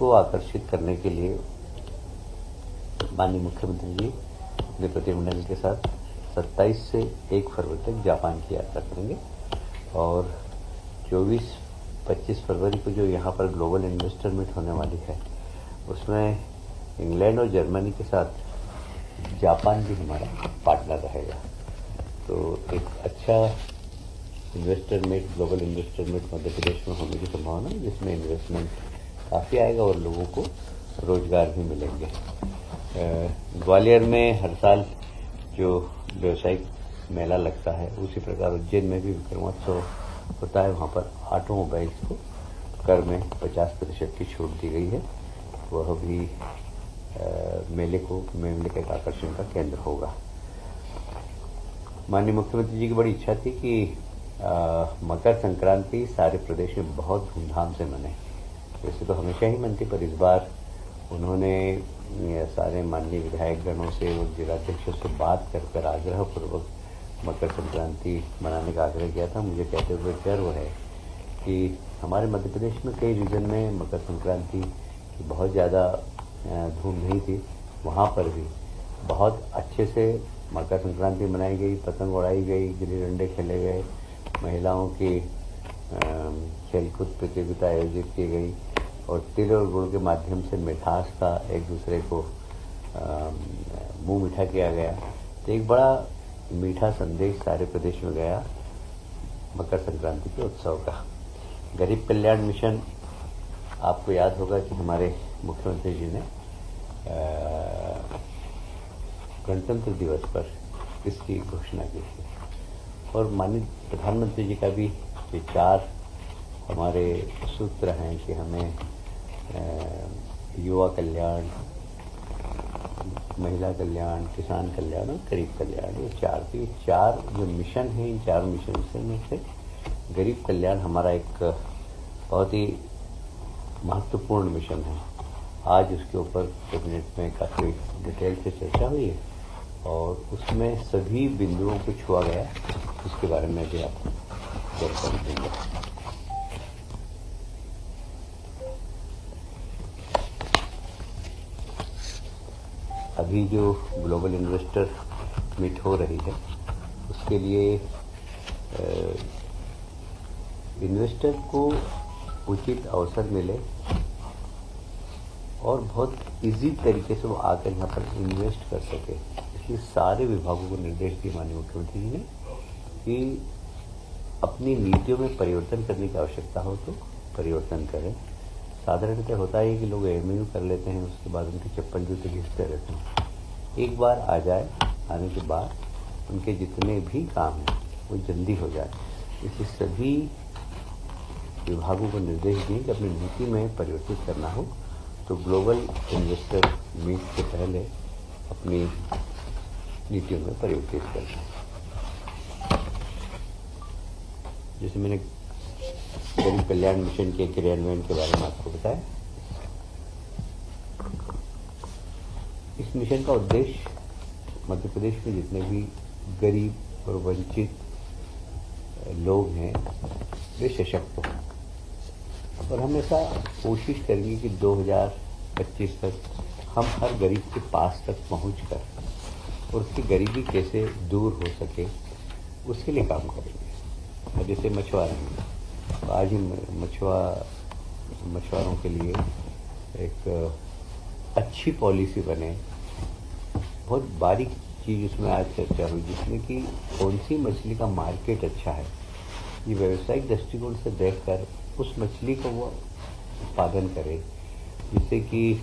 को आकर्षित करने के लिए माननीय मुख्यमंत्री जी अपने प्रतिनिधिमंडल के साथ 27 से 1 फरवरी तक जापान की यात्रा करेंगे और 24-25 फरवरी को जो यहाँ पर ग्लोबल इन्वेस्टर मीट होने वाली है उसमें इंग्लैंड और जर्मनी के साथ जापान भी हमारा पार्टनर रहेगा। तो एक अच्छा investor meet, global investor meet Madhya Pradesh में होने की संभावना है, जिसमें इन्वेस्टमेंट काफ़ी आएगा और लोगों को रोजगार भी मिलेंगे। ग्वालियर में हर साल जो व्यवसायिक मेला लगता है उसी प्रकार उज्जैन में भी विक्रमोत्सव होता है। वहाँ पर ऑटोमोबाइल्स को कर में 50% की छूट दी गई है। वह भी मेले का एक आकर्षण का केंद्र होगा। माननीय मुख्यमंत्री जी की बड़ी इच्छा थी कि मकर संक्रांति सारे प्रदेश में बहुत धूमधाम से मने। वैसे तो हमेशा ही मनती, पर इस बार उन्होंने सारे माननीय विधायक गणों से और जिलाध्यक्षों से बात कर आग्रह पूर्वक मकर संक्रांति मनाने का आग्रह किया था। मुझे कहते हुए गर्व है कि हमारे मध्य प्रदेश में कई रीजन में मकर संक्रांति की बहुत ज़्यादा धूम नहीं थी, वहाँ पर भी बहुत अच्छे से मकर संक्रांति मनाई गई, पतंग उड़ाई गई, गिल्ली डंडे खेले गए, महिलाओं की खेलकूद प्रतियोगिता आयोजित की गई और तिल और गुड़ के माध्यम से मिठास का एक दूसरे को मुंह मीठा किया गया। तो एक बड़ा मीठा संदेश सारे प्रदेश में गया मकर संक्रांति के उत्सव का। गरीब कल्याण मिशन, आपको याद होगा कि हमारे मुख्यमंत्री जी ने गणतंत्र दिवस पर इसकी घोषणा की थी और माननीय प्रधानमंत्री जी का भी ये 4 हमारे सूत्र हैं कि हमें युवा कल्याण, महिला कल्याण, किसान कल्याण और गरीब कल्याण, ये 4 जो मिशन हैं, इन 4 मिशन में से गरीब कल्याण हमारा एक बहुत ही महत्वपूर्ण मिशन है। आज उसके ऊपर कैबिनेट में काफ़ी डिटेल से चर्चा हुई है और उसमें सभी बिंदुओं को छुआ गया, उसके बारे में भी आपको जानकारी देंगे। अभी जो ग्लोबल इन्वेस्टर मीट हो रही है उसके लिए इन्वेस्टर को उचित अवसर मिले और बहुत इजी तरीके से वो आकर यहाँ पर इन्वेस्ट कर सके, इसलिए सारे विभागों को निर्देश दिए माननीय मुख्यमंत्री जी ने कि अपनी नीतियों में परिवर्तन करने की आवश्यकता हो तो परिवर्तन करें। साधारणतः होता है कि लोग एमयू कर लेते हैं, उसके बाद उनके चप्पल जूते घिसते रहते हैं। एक बार आ जाए, आने के बाद उनके जितने भी काम हैं वो जल्दी हो जाए, इसलिए सभी विभागों को निर्देश दिए कि अपनी नीति में परिवर्तित करना हो तो ग्लोबल इन्वेस्टर मीट से पहले अपनी नीतियों में परिवर्तित करना। जैसे मैंने गरीब कल्याण मिशन के क्रियान्वयन के बारे में आपको बताया, इस मिशन का उद्देश्य मध्य प्रदेश में जितने भी गरीब और वंचित लोग हैं वे सशक्त हों और हम ऐसा कोशिश करेंगे कि 2025 तक हम हर गरीब के पास तक पहुंचकर और उसकी गरीबी कैसे दूर हो सके उसके लिए काम करेंगे। और जैसे मछुआरे हैं, तो आज ही मछुआरों के लिए एक अच्छी पॉलिसी बने, बहुत बारीक चीज़ उसमें आज चर्चा हुई जिसमें कि कौन सी मछली का मार्केट अच्छा है, ये व्यावसायिक दृष्टिकोण से देखकर उस मछली को वो उत्पादन करे जिससे कि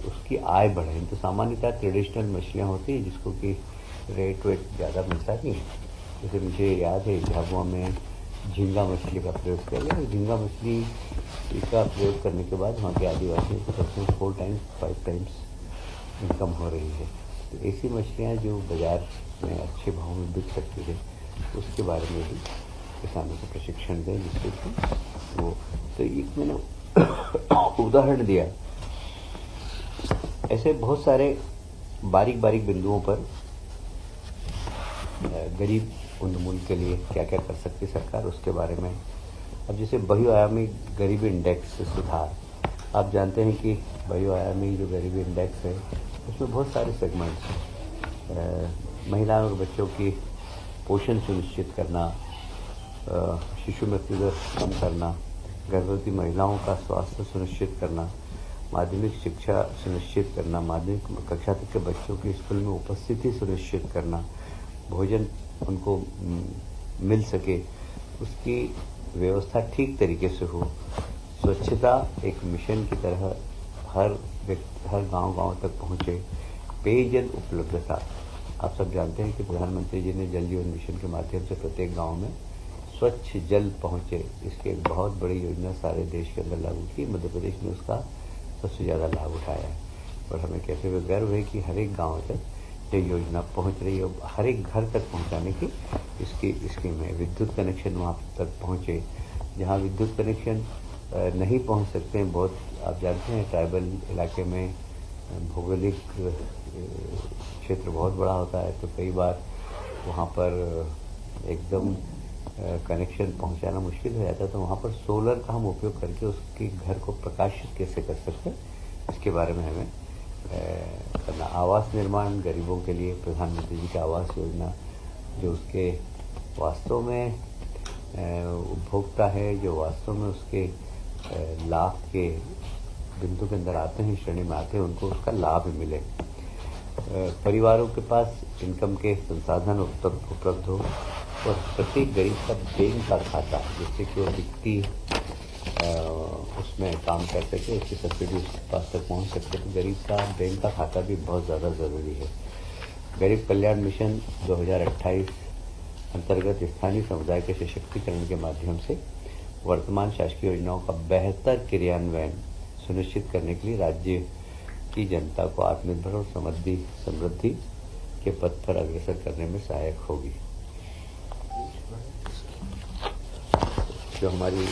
उसकी आय बढ़े। तो सामान्यतः ट्रेडिशनल मछलियाँ होती हैं जिसको कि रेट वेट ज़्यादा मिलता नहीं। जैसे मुझे याद है झाबुआ में झींगा मछली का प्रयोग किया गया। झींगा मछली का प्रयोग करने के बाद वहाँ के आदिवासियों को सबसे 4 टाइम्स 5 टाइम्स इनकम हो रही है। तो ऐसी मछलियाँ जो बाज़ार में अच्छे भाव में बिक सकती है उसके बारे में भी किसानों को प्रशिक्षण दें जिससे कि वो, तो एक मैंने उदाहरण दिया। ऐसे बहुत सारे बारीक बारीक बिंदुओं पर गरीब उन्मूलन के लिए क्या क्या कर सकती सरकार, उसके बारे में। अब जैसे बहुआयामी गरीबी इंडेक्स से सुधार, आप जानते हैं कि बहुआयामी जो गरीबी इंडेक्स है उसमें बहुत सारे सेगमेंट्स हैं। महिलाओं और बच्चों की पोषण सुनिश्चित करना, शिशु मृत्यु दर कम करना, गर्भवती महिलाओं का स्वास्थ्य सुनिश्चित करना, माध्यमिक शिक्षा सुनिश्चित करना, माध्यमिक कक्षा तक के बच्चों की स्कूल में उपस्थिति सुनिश्चित करना, भोजन उनको मिल सके, उसकी व्यवस्था ठीक तरीके से हो, स्वच्छता एक मिशन की तरह हर गांव तक पहुंचे, पेयजल उपलब्धता। आप सब जानते हैं कि प्रधानमंत्री जी ने जल जीवन मिशन के माध्यम से प्रत्येक गांव में स्वच्छ जल पहुंचे, इसकी एक बहुत बड़ी योजना सारे देश के अंदर लागू की। मध्य प्रदेश ने उसका सबसे ज़्यादा लाभ उठाया है और हमें कहते हुए गर्व है कि हर एक गाँव तक ये योजना पहुंच रही है और हर एक घर तक पहुंचाने की इसकी स्कीम है। विद्युत कनेक्शन वहाँ तक पहुंचे, जहाँ विद्युत कनेक्शन नहीं पहुंच सकते हैं। बहुत आप जानते हैं ट्राइबल इलाके में भौगोलिक क्षेत्र बहुत बड़ा होता है, तो कई बार वहाँ पर एकदम कनेक्शन पहुंचाना मुश्किल हो जाता है, तो वहाँ पर सोलर का हम उपयोग करके उसके घर को प्रकाशित कैसे कर सकते हैं, इसके बारे में हमें करना। आवास निर्माण गरीबों के लिए प्रधानमंत्री जी की आवास योजना, जो उसके वास्तव में उपभोक्ता है, जो वास्तव में उसके लाभ के बिंदु के अंदर आते हैं, श्रेणी में आते हैं, उनको उसका लाभ मिले। परिवारों के पास इनकम के संसाधन उपलब्ध हो और प्रत्येक गरीब का बैंक का खाता, जिससे कि वो वित्तीय उसमें काम कर सके, उसकी सब्सिडी उसके पास तक पहुँच सकते, तो गरीब का बैंक का खाता भी बहुत ज़्यादा ज़रूरी है। गरीब कल्याण मिशन 2028 अंतर्गत स्थानीय समुदाय के सशक्तिकरण के माध्यम से वर्तमान शासकीय योजनाओं का बेहतर क्रियान्वयन सुनिश्चित करने के लिए राज्य की जनता को आत्मनिर्भर और समृद्धि के पथ पर अग्रसर करने में सहायक होगी। जो हमारी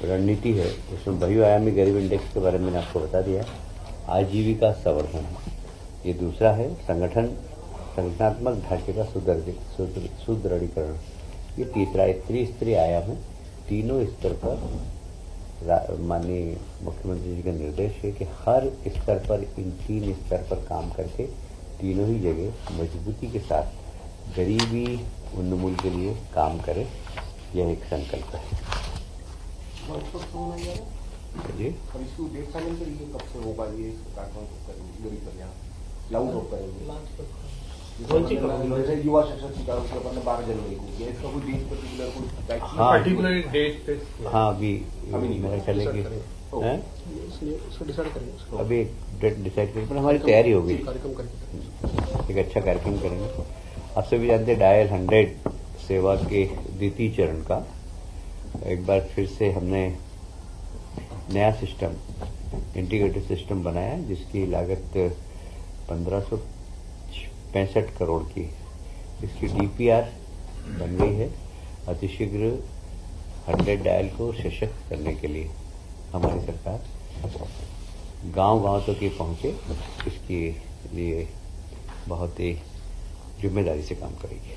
रणनीति है उसमें बहुआयामी गरीब इंडेक्स के बारे में मैंने आपको बता दिया। आजीविका संवर्धन ये दूसरा है। संगठनात्मक ढांचे का सुदृढ़ीकरण ये तीसरा है। त्रिस्तरीय आयाम है। तीनों स्तर पर माननीय मुख्यमंत्री जी का निर्देश है कि हर स्तर पर इन 3 स्तर पर काम करके तीनों ही जगह मजबूती के साथ गरीबी उन्मूलन के लिए काम करे, यह एक संकल्प है जी। इसको देख फाइनल करिए कब से होगा ये जैसे युवा सशक्तिकरण के अपन 12 जनवरी को इसका कोई डेट पर्टिकुलर डेट। हाँ अभी मेरा ख्याल है कि अभी एक डेट डिसाइड करें, पर हमारी तैयारी होगी, एक अच्छा कार्यक्रम करेंगे। आप सभी जानते हैं डायल 100 सेवा के द्वितीय चरण का एक बार फिर से हमने नया सिस्टम इंटीग्रेटेड सिस्टम बनाया, जिसकी लागत 1565 करोड़ की। इसकी डीपीआर बन गई है। अतिशीघ्र 100 डायल को सशक्त करने के लिए हमारी सरकार गांव तक ही पहुंचे, इसके लिए बहुत ही जिम्मेदारी से काम करेगी।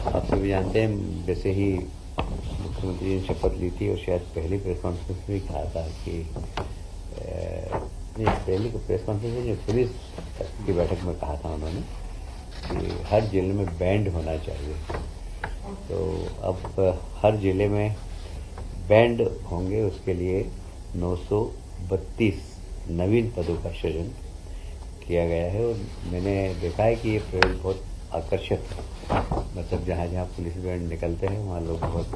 आप सभी जानते हैं, जैसे ही मुख्यमंत्री ने शपथ ली थी और शायद पहली प्रेस कॉन्फ्रेंस में कहा था कि पहली प्रेस कॉन्फ्रेंस में पुलिस की बैठक में कहा था उन्होंने कि हर जिले में बैंड होना चाहिए। तो अब हर जिले में बैंड होंगे, उसके लिए 932 नवीन पदों का सृजन किया गया है। और मैंने देखा है कि ये प्रयोग बहुत आकर्षक है। मतलब जहाँ जहाँ पुलिस बैंड निकलते हैं वहाँ लोग बहुत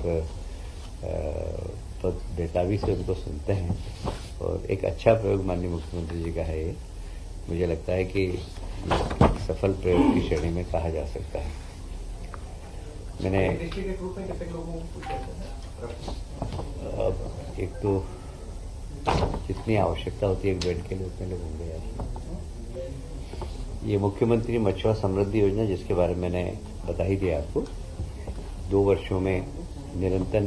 बेताबी से उनको सुनते हैं और एक अच्छा प्रयोग माननीय मुख्यमंत्री जी का है ये। मुझे लगता है कि सफल प्रयोग की श्रेणी में कहा जा सकता है। मैंने अब एक तो जितनी आवश्यकता होती है एक बेड के लिए उतने लोग होंगे यार। ये मुख्यमंत्री मछुआ समृद्धि योजना, जिसके बारे में मैंने बता ही दिया आपको, 2 वर्षों में निरंतर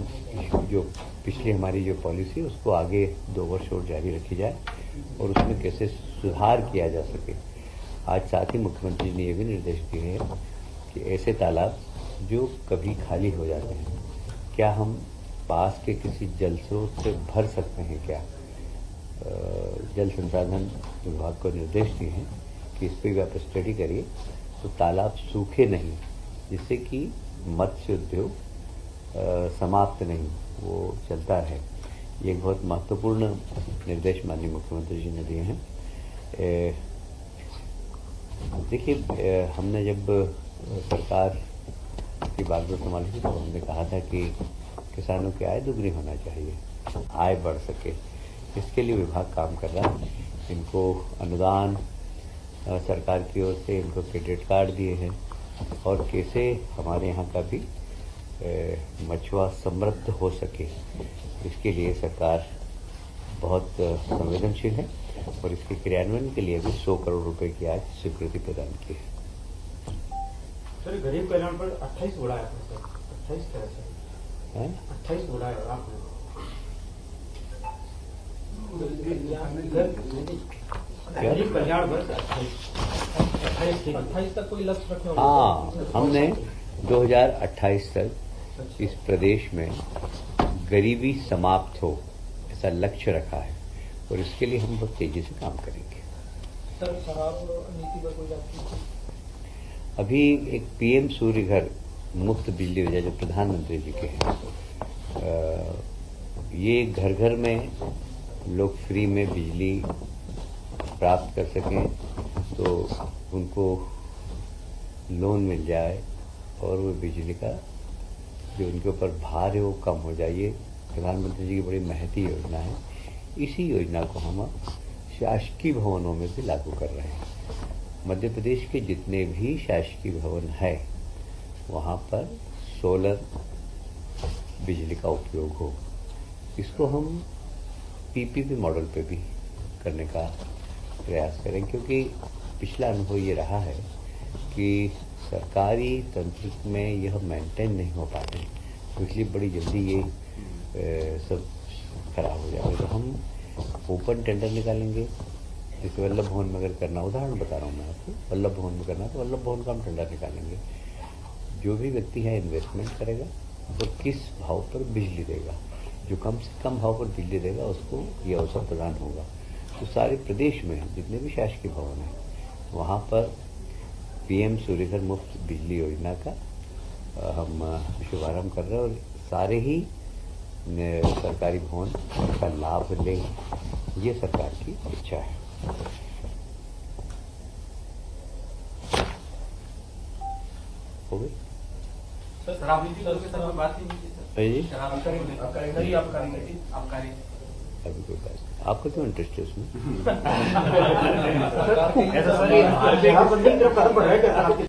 जो पिछली हमारी जो पॉलिसी है उसको आगे 2 वर्ष और जारी रखी जाए और उसमें कैसे सुधार किया जा सके। आज साथ ही मुख्यमंत्री ने ये भी निर्देश दिए हैं कि ऐसे तालाब जो कभी खाली हो जाते हैं, क्या हम पास के किसी जल स्रोत से भर सकते हैं क्या? जल संसाधन विभाग को निर्देश दिए हैं कि इस पर भी आप स्टडी करिए तो तालाब सूखे नहीं, जिससे कि मत्स्य उद्योग समाप्त नहीं, वो चलता रहे। ये एक बहुत महत्वपूर्ण निर्देश माननीय मुख्यमंत्री जी ने दिए हैं। देखिए, हमने जब सरकार की बागडोर संभाली थी तो हमने कहा था कि किसानों की आय दुगनी होना चाहिए, आय बढ़ सके। इसके लिए विभाग काम कर रहा है। इनको अनुदान सरकार की ओर से इनको क्रेडिट कार्ड दिए हैं और कैसे हमारे यहाँ का भी मछुआ समृद्ध हो सके, इसके लिए सरकार बहुत संवेदनशील है और इसके क्रियान्वयन के लिए भी 100 करोड़ रुपए की आज स्वीकृति प्रदान की है। सर, गरीब कल्याण पर 28 बोला है आपने सर, 28 क्या है सर? 28 बोला है आपने। गरीब कल्याण पर 28 तक कोई लक्ष्य रखे? हाँ, हमने 2028 तक इस प्रदेश में गरीबी समाप्त हो ऐसा लक्ष्य रखा है और इसके लिए हम बहुत तेजी से काम करेंगे। सर, शराब नीति पर कोई बात? अभी एक पीएम सूर्य घर मुफ्त बिजली योजना जो प्रधानमंत्री जी के हैं, ये घर घर में लोग फ्री में बिजली प्राप्त कर सकें तो उनको लोन मिल जाए और वो बिजली का जो उनके ऊपर भार है वो कम हो जाए। ये प्रधानमंत्री जी की बड़ी महती योजना है। इसी योजना को हम शासकीय भवनों में भी लागू कर रहे हैं। मध्य प्रदेश के जितने भी शासकीय भवन है वहाँ पर सोलर बिजली का उपयोग हो। इसको हम पीपीपी मॉडल पे भी करने का प्रयास करें, क्योंकि पिछला अनुभव ये रहा है कि सरकारी तंत्र में यह मेंटेन नहीं हो पाते, तो इसलिए बड़ी जल्दी ये सब खराब हो जाएगा। तो हम ओपन टेंडर निकालेंगे, जैसे वल्लभ भवन में अगर करना, उदाहरण बता रहा हूँ मैं आपको, वल्लभ भवन में करना तो वल्लभ भवन का हम टेंडर निकालेंगे। जो भी व्यक्ति है इन्वेस्टमेंट करेगा वो किस भाव पर बिजली देगा, जो कम से कम भाव पर बिजली देगा उसको ये अवसर प्रदान होगा। तो सारे प्रदेश में जितने भी शासकीय भवन हैं वहाँ पर पीएम सूर्य घर मुफ्त बिजली योजना का हम शुभारंभ कर रहे हैं और सारे ही सरकारी भवन का लाभ लें, ये सरकार की इच्छा है। हो गई सर, शराब नीति पर सर बात ही नहीं जी, शराब करेंगे, आप करेंगे, आप करेंगे, आप करेंगे। अभी कोई बात नहीं। आपको क्यों इंटरेस्ट है उसमें? ऐसा सर,